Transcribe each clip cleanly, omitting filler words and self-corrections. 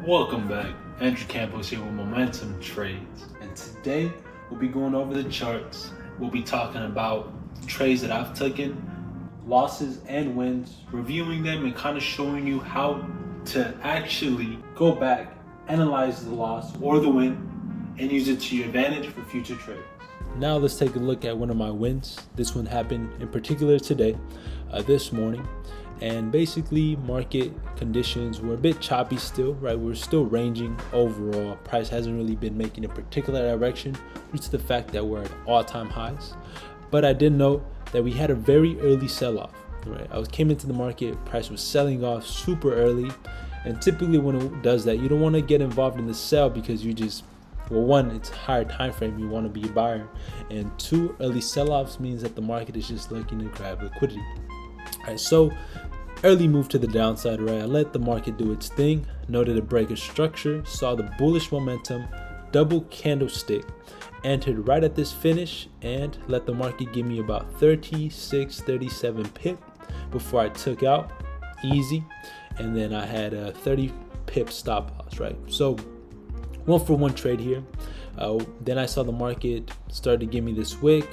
Welcome back. Andrew Campos here with Momentum Trades. And today we'll be going over the charts. We'll be talking about trades that I've taken, losses and wins, reviewing them and kind of showing you how to actually go back, analyze the loss or the win, and use it to your advantage for future trades. Now let's take a look at one of my wins. This one happened in particular today, this morning. And basically market conditions were a bit choppy still, right? We're still ranging overall. Price hasn't really been making a particular direction due to the fact that we're at all-time highs. But I did note that we had a very early sell-off, right? I came into the market, price was selling off super early. And typically when it does that, you don't want to get involved in the sell because you just, well, one, it's a higher time frame, you want to be a buyer. And two, early sell-offs means that the market is just looking to grab liquidity. All right, so early move to the downside, right? I let the market do its thing, noted a break of structure, saw the bullish momentum, double candlestick, entered right at this finish and let the market give me about 37 pip before I took out easy. And then I had a 30 pip stop loss, right? So 1-for-1 trade here. Then I saw the market start to give me this wick,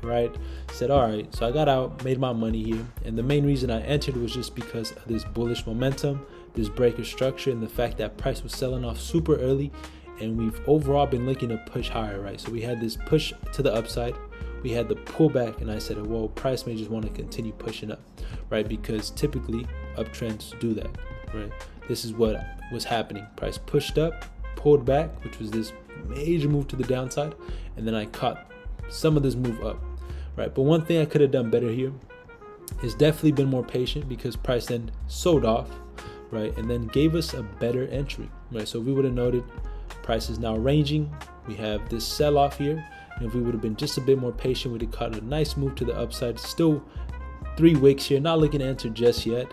right? Said, all right, so I got out, made my money here. And the main reason I entered was just because of this bullish momentum, this break of structure, and the fact that price was selling off super early. And we've overall been looking to push higher, right? So we had this push to the upside, we had the pullback, and I said, well, price may just want to continue pushing up, right? Because typically uptrends do that, right? This is what was happening. Price pushed up, pulled back, which was this major move to the downside, and then I caught some of this move up, right? But one thing I could have done better here is definitely been more patient, because price then sold off, right? And then gave us a better entry, right? So if we would have noted price is now ranging, we have this sell off here, and if we would have been just a bit more patient, we'd have caught a nice move to the upside. Still 3 wicks here, not looking to enter just yet.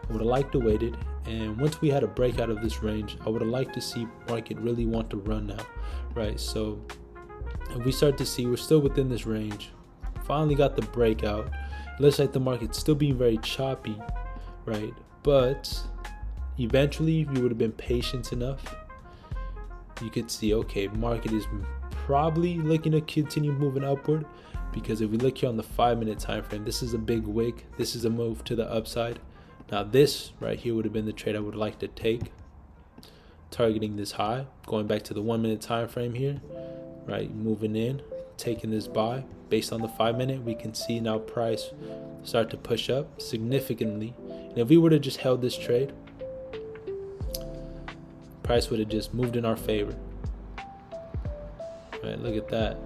I would have liked to waited, and once we had a breakout of this range, I would have liked to see market really want to run now, right? So if we start to see we're still within this range, finally got the breakout. It looks like the market's still being very choppy, right? But eventually, if you would have been patient enough, you could see, okay, market is probably looking to continue moving upward, because if we look here on the 5-minute time frame, this is a big wick, this is a move to the upside. Now this right here would have been the trade I would like to take, targeting this high, going back to the 1-minute time frame here, right? Moving in, taking this buy. Based on the 5-minute, we can see now price start to push up significantly. And if we would have just held this trade, price would have just moved in our favor. Right, look at that.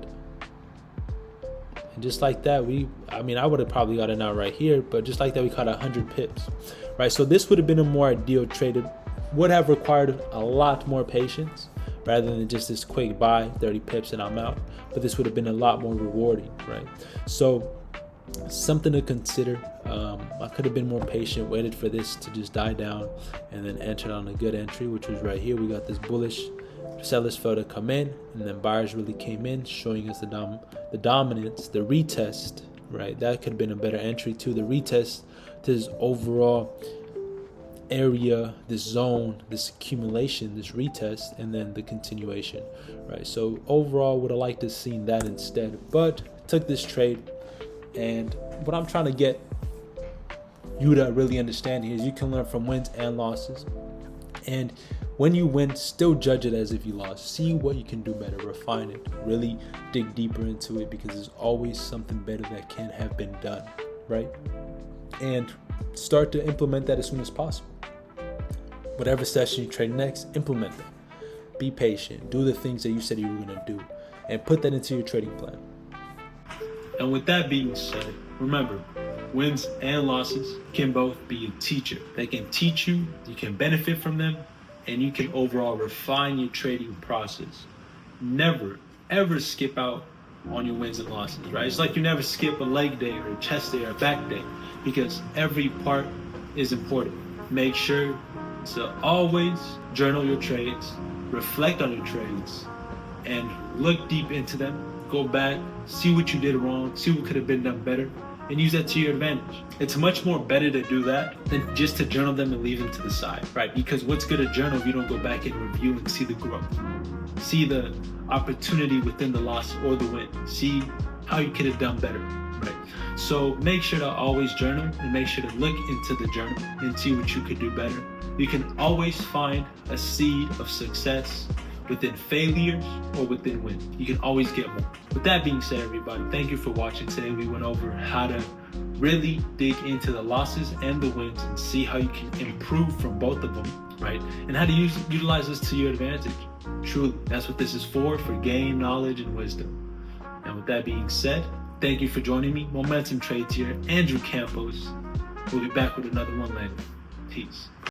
And just like that, I would have probably gotten out right here, but just like that, we caught 100 pips, right? So this would have been a more ideal trade. It would have required a lot more patience rather than just this quick buy, 30 pips and I'm out. But this would have been a lot more rewarding, right? So something to consider. I could have been more patient, waited for this to just die down, and then entered on a good entry, which was right here. We got this bullish, sellers fell to come in, and then buyers really came in, showing us the dominance, the retest, right? That could have been a better entry too. The retest to this overall area, this zone, this accumulation, this retest, and then the continuation, right? So overall, would have liked to have seen that instead, but took this trade. And what I'm trying to get you to really understand here is you can learn from wins and losses. And when you win, still judge it as if you lost. See what you can do better, refine it, really dig deeper into it, because there's always something better that can have been done, right? And start to implement that as soon as possible. Whatever session you trade next, implement that. Be patient. Do the things that you said you were going to do, and put that into your trading plan. And with that being said, remember, wins and losses can both be a teacher. They can teach you, you can benefit from them, and you can overall refine your trading process. Never, ever skip out on your wins and losses, right? It's like you never skip a leg day or a chest day or a back day, because every part is important. Make sure to always journal your trades, reflect on your trades, and look deep into them. Go back, see what you did wrong, see what could have been done better, and use that to your advantage. It's much more better to do that than just to journal them and leave them to the side, right? Because what's good to journal if you don't go back and review and see the growth, see the opportunity within the loss or the win, see how you could have done better, right? So make sure to always journal and make sure to look into the journal and see what you could do better. You can always find a seed of success within failures or within wins. You can always get more. With that being said, everybody, thank you for watching. Today we went over how to really dig into the losses and the wins and see how you can improve from both of them, right? And how to utilize this to your advantage. Truly, that's what this is for gain knowledge and wisdom. And with that being said, thank you for joining me. Momentum Trades here, Andrew Campos. We'll be back with another one later. Peace.